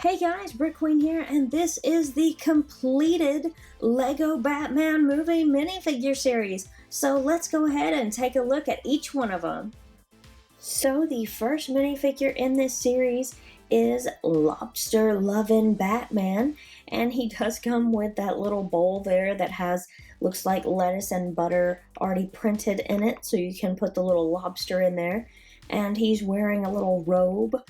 Hey guys, Brick Queen here, and this is the completed LEGO Batman movie minifigure series. So let's go ahead and take a look at each one of them. So the first minifigure in this series is Lobster Lovin' Batman, and he does come with that little bowl there that looks like lettuce and butter already printed in it, so you can put the little lobster in there. And he's wearing a little robe.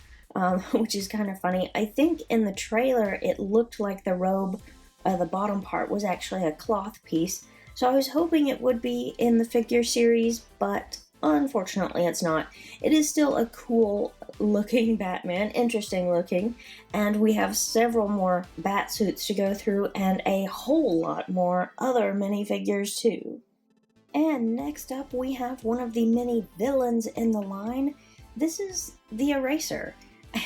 Which is kind of funny. I think in the trailer it looked like the robe, the bottom part was actually a cloth piece, so I was hoping it would be in the figure series, but unfortunately it's not. It is still a cool looking Batman, interesting looking, and we have several more bat suits to go through and a whole lot more other minifigures too. And next up we have one of the many villains in the line. This is the Eraser.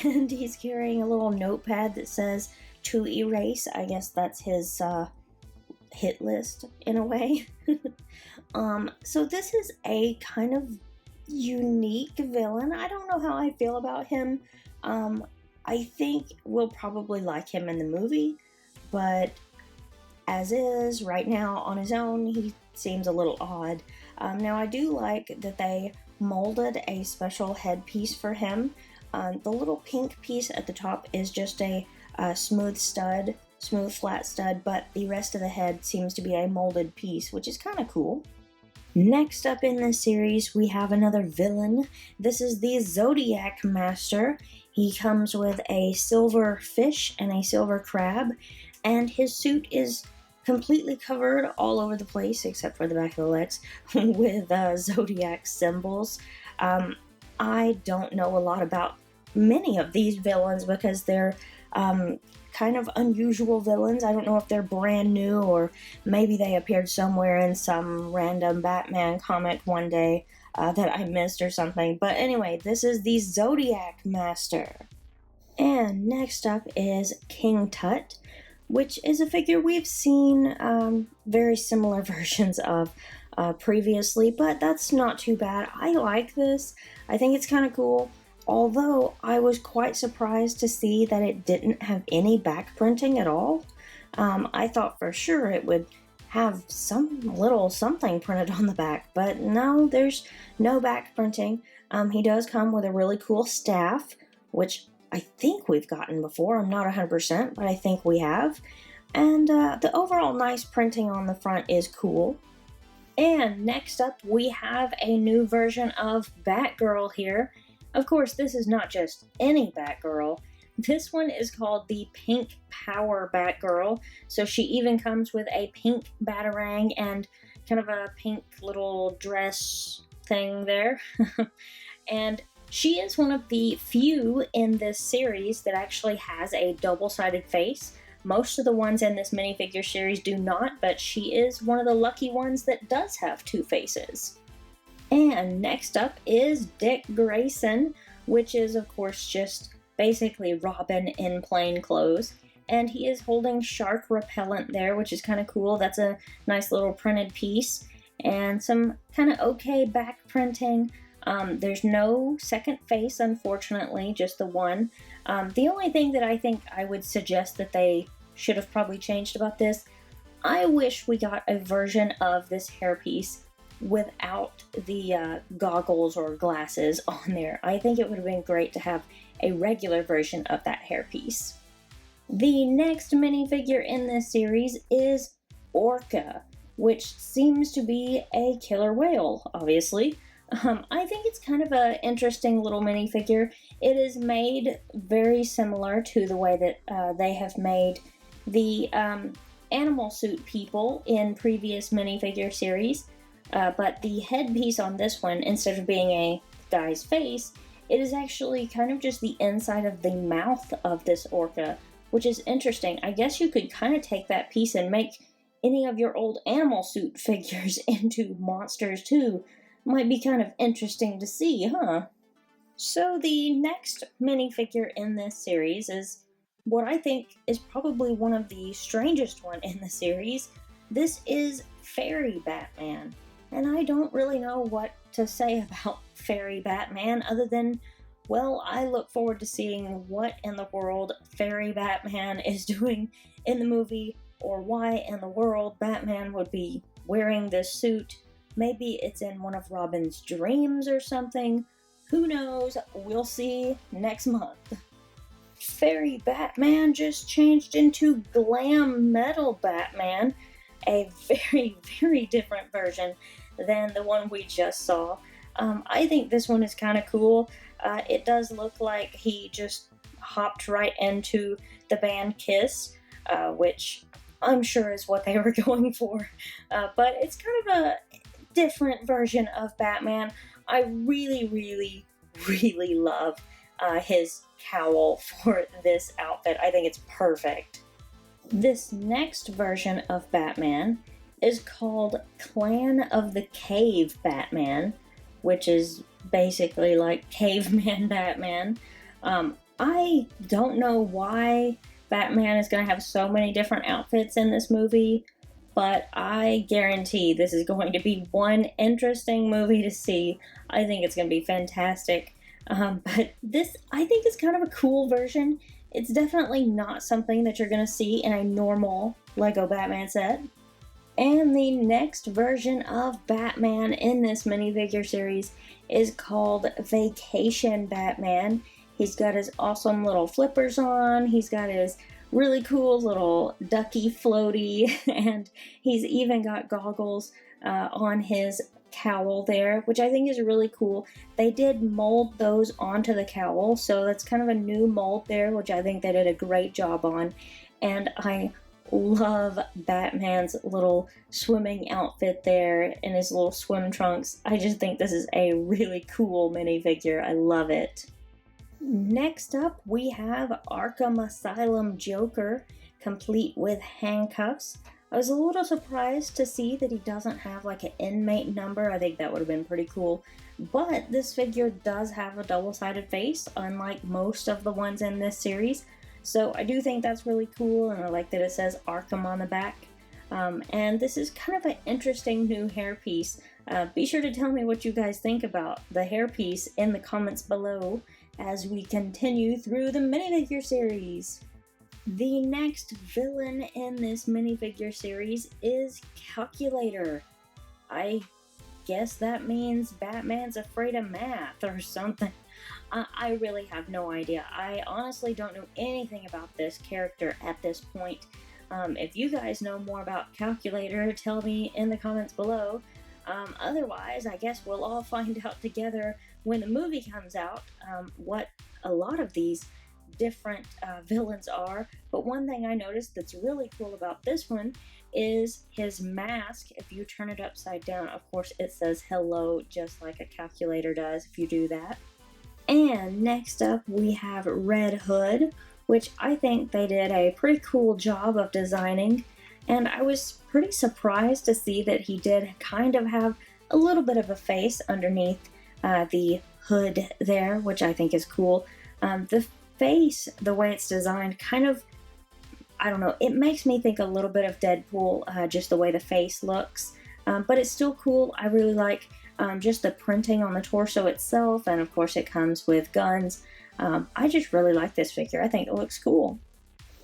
And he's carrying a little notepad that says to erase. I guess that's his hit list in a way. So this is a kind of unique villain. I don't know how I feel about him. I think we'll probably like him in the movie, but as is, right now on his own, he seems a little odd. Now I do like that they molded a special headpiece for him. The little pink piece at the top is just a smooth flat stud, but the rest of the head seems to be a molded piece, which is kind of cool. Next up in this series, we have another villain. This is the Zodiac Master. He comes with a silver fish and a silver crab, and his suit is completely covered all over the place, except for the back of the legs, with Zodiac symbols. I don't know a lot about many of these villains because they're kind of unusual villains. I don't know if they're brand new or maybe they appeared somewhere in some random Batman comic one day that I missed or something. But anyway, this is the Zodiac Master. And next up is King Tut, which is a figure we've seen very similar versions of previously, but that's not too bad. I like this. I think it's kind of cool, although I was quite surprised to see that it didn't have any back printing at all. I thought for sure it would have some little something printed on the back, but no, there's no back printing. He does come with a really cool staff, which I think we've gotten before. I'm not 100%, but I think we have. And the overall nice printing on the front is cool. And next up, we have a new version of Batgirl here. Of course, this is not just any Batgirl. This one is called the Pink Power Batgirl. So she even comes with a pink Batarang and kind of a pink little dress thing there. And she is one of the few in this series that actually has a double-sided face. Most of the ones in this minifigure series do not, but she is one of the lucky ones that does have two faces. And next up is Dick Grayson, which is of course just basically Robin in plain clothes. And he is holding shark repellent there, which is kind of cool. That's a nice little printed piece. And some kind of okay back printing. There's no second face, unfortunately, just the one. The only thing that I think I would suggest that they should have probably changed about this, I wish we got a version of this hairpiece without the goggles or glasses on there. I think it would have been great to have a regular version of that hairpiece. The next minifigure in this series is Orca, which seems to be a killer whale, obviously. I think it's kind of an interesting little minifigure. It is made very similar to the way that they have made the animal suit people in previous minifigure series. But the headpiece on this one, instead of being a guy's face, it is actually kind of just the inside of the mouth of this orca, which is interesting. I guess you could kind of take that piece and make any of your old animal suit figures into monsters too. Might be kind of interesting to see, huh? So the next minifigure in this series is what I think is probably one of the strangest one in the series. This is Fairy Batman. And I don't really know what to say about Fairy Batman other than Well, I look forward to seeing what in the world Fairy Batman is doing in the movie, or why in the world Batman would be wearing this suit. Maybe it's in one of Robin's dreams or something. Who knows? We'll see next month. Fairy Batman just changed into Glam Metal Batman, a very, very different version than the one we just saw. I think this one is kind of cool. It does look like he just hopped right into the band Kiss, which I'm sure is what they were going for. But it's kind of a different version of Batman. I really, really, really love his cowl for this outfit. I think it's perfect. This next version of Batman is called Clan of the Cave Batman, which is basically like Caveman Batman. I don't know why Batman is going to have so many different outfits in this movie, but I guarantee this is going to be one interesting movie to see. I think it's going to be fantastic. But this, I think, is kind of a cool version. It's definitely not something that you're going to see in a normal Lego Batman set. And the next version of Batman in this minifigure series is called Vacation Batman. He's got his awesome little flippers on, he's got his really cool little ducky floaty, and he's even got goggles on his cowl there, which I think is really cool. They did mold those onto the cowl, so that's kind of a new mold there, which I think they did a great job on. And I love Batman's little swimming outfit there and his little swim trunks. I just think this is a really cool minifigure. I love it. Next up, we have Arkham Asylum Joker, complete with handcuffs. I was a little surprised to see that he doesn't have like an inmate number. I think that would have been pretty cool. But this figure does have a double-sided face, unlike most of the ones in this series. So I do think that's really cool, and I like that it says Arkham on the back. And this is kind of an interesting new hairpiece. Be sure to tell me what you guys think about the hairpiece in the comments below as we continue through the minifigure series. The next villain in this minifigure series is Calculator. I guess that means Batman's afraid of math or something. I really have no idea. I honestly don't know anything about this character at this point. If you guys know more about Calculator, tell me in the comments below. Otherwise, I guess we'll all find out together when the movie comes out what a lot of these different villains are. But one thing I noticed that's really cool about this one is his mask. If you turn it upside down, of course it says hello, just like a calculator does if you do that. And next up we have Red Hood, which I think they did a pretty cool job of designing, and I was pretty surprised to see that he did kind of have a little bit of a face underneath the hood there, which I think is cool. The face, the way it's designed, kind of, I don't know, it makes me think a little bit of Deadpool, just the way the face looks, but it's still cool. I really like just the printing on the torso itself, and of course it comes with guns. I just really like this figure. I think it looks cool.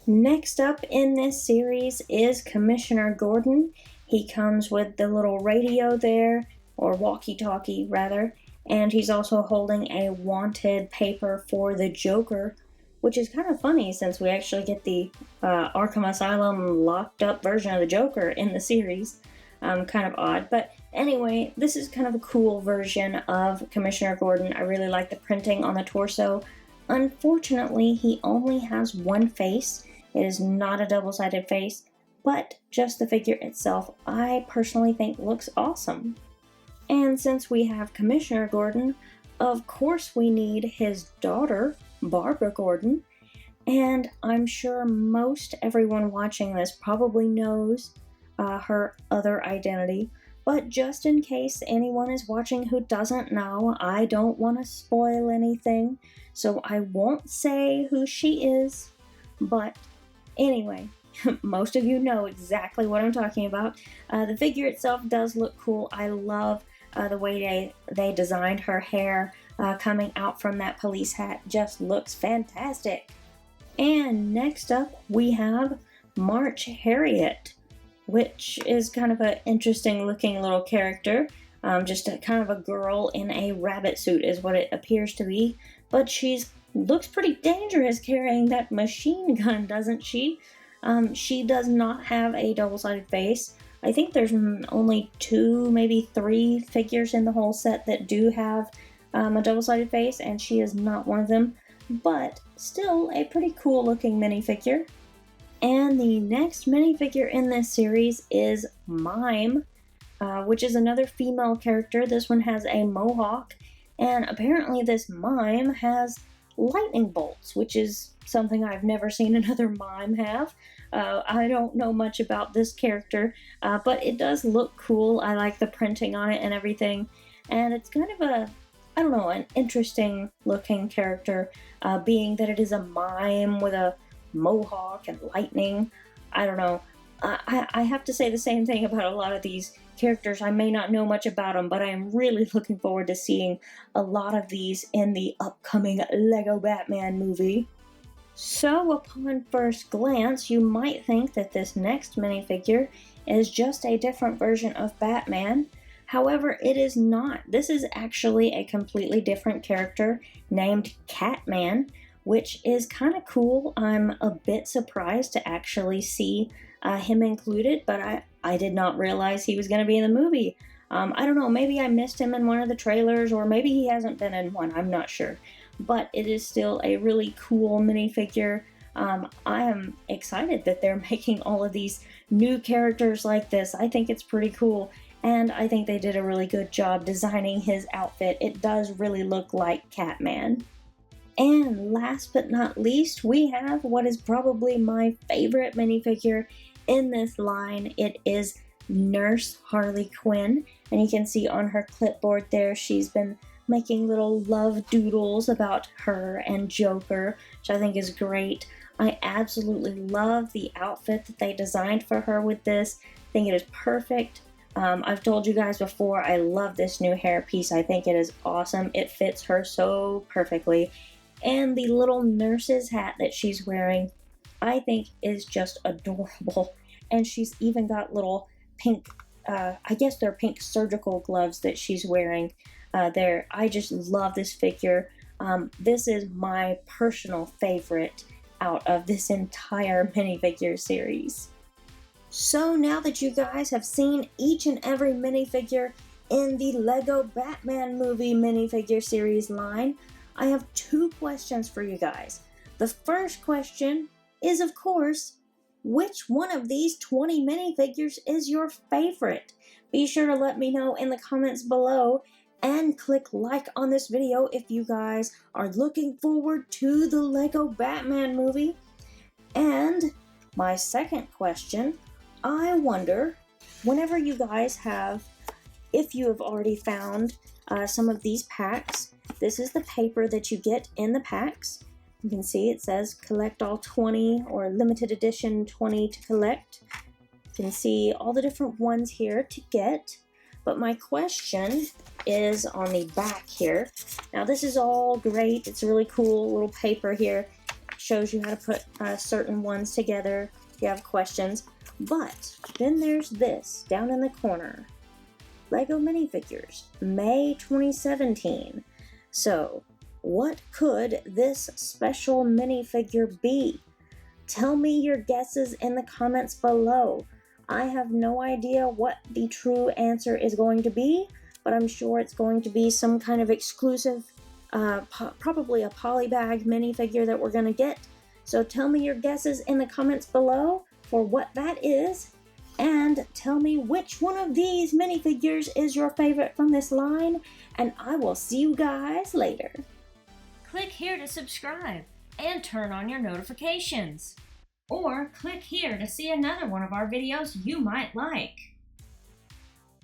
Next up in this series is Commissioner Gordon. He comes with the little radio there, or walkie-talkie rather, and he's also holding a wanted paper for the Joker, which is kind of funny since we actually get the Arkham Asylum locked up version of the Joker in the series. Kind of odd, but anyway, this is kind of a cool version of Commissioner Gordon. I really like the printing on the torso. Unfortunately, he only has one face. It is not a double-sided face, but just the figure itself, I personally think looks awesome. And since we have Commissioner Gordon, of course we need his daughter, Barbara Gordon, and I'm sure most everyone watching this probably knows her other identity, but just in case anyone is watching who doesn't know, I don't want to spoil anything, so I won't say who she is, but anyway, most of you know exactly what I'm talking about. The figure itself does look cool. I love the way they designed her hair coming out from that police hat just looks fantastic. And next up we have March Harriet, which is kind of an interesting looking little character. Just a kind of a girl in a rabbit suit is what it appears to be, but she's looks pretty dangerous carrying that machine gun, doesn't she? She does not have a double-sided face. I think there's only 2, maybe 3 figures in the whole set that do have a double-sided face, and she is not one of them, but still a pretty cool looking minifigure. And the next minifigure in this series is Mime, which is another female character. This one has a mohawk, and apparently this Mime has lightning bolts, which is something I've never seen another Mime have. I don't know much about this character, but it does look cool. I like the printing on it and everything, and it's kind of a, I don't know, an interesting looking character, being that it is a mime with a mohawk and lightning. I don't know. I have to say the same thing about a lot of these characters. I may not know much about them, but I am really looking forward to seeing a lot of these in the upcoming Lego Batman movie. So upon first glance, you might think that this next minifigure is just a different version of Batman. However, it is not. This is actually a completely different character named Catman, which is kind of cool. I'm a bit surprised to actually see him included, but I did not realize he was going to be in the movie. I don't know, maybe I missed him in one of the trailers, or maybe he hasn't been in one, I'm not sure. But it is still a really cool minifigure. I am excited that they're making all of these new characters like this. I think it's pretty cool, and I think they did a really good job designing his outfit. It does really look like Catman. And last but not least, we have what is probably my favorite minifigure in this line. It is Nurse Harley Quinn, and you can see on her clipboard there she's been making little love doodles about her and Joker, which I think is great. I absolutely love the outfit that they designed for her with this. I think it is perfect. I've told you guys before, I love this new hairpiece. I think it is awesome. It fits her so perfectly. And the little nurse's hat that she's wearing, I think is just adorable. And she's even got little pink, I guess they're pink surgical gloves that she's wearing there. I just love this figure. This is my personal favorite out of this entire minifigure series. So now that you guys have seen each and every minifigure in the Lego Batman movie minifigure series line, I have 2 questions for you guys. The first question is, of course, which one of these 20 minifigures is your favorite? Be sure to let me know in the comments below, and click like on this video if you guys are looking forward to the Lego Batman movie. And my second question, I wonder, whenever you guys have, if you have already found some of these packs, this is the paper that you get in the packs. You can see it says collect all 20 or limited edition 20 to collect. You can see all the different ones here to get. But my question is on the back here. Now this is all great. It's a really cool little paper here. It shows you how to put certain ones together if you have questions. But then there's this down in the corner. Lego minifigures, May 2017. So, what could this special minifigure be? Tell me your guesses in the comments below. I have no idea what the true answer is going to be, but I'm sure it's going to be some kind of exclusive, probably a polybag minifigure that we're going to get. So tell me your guesses in the comments below for what that is, and tell me which one of these minifigures is your favorite from this line, and I will see you guys later. Click here to subscribe and turn on your notifications. Or click here to see another one of our videos you might like.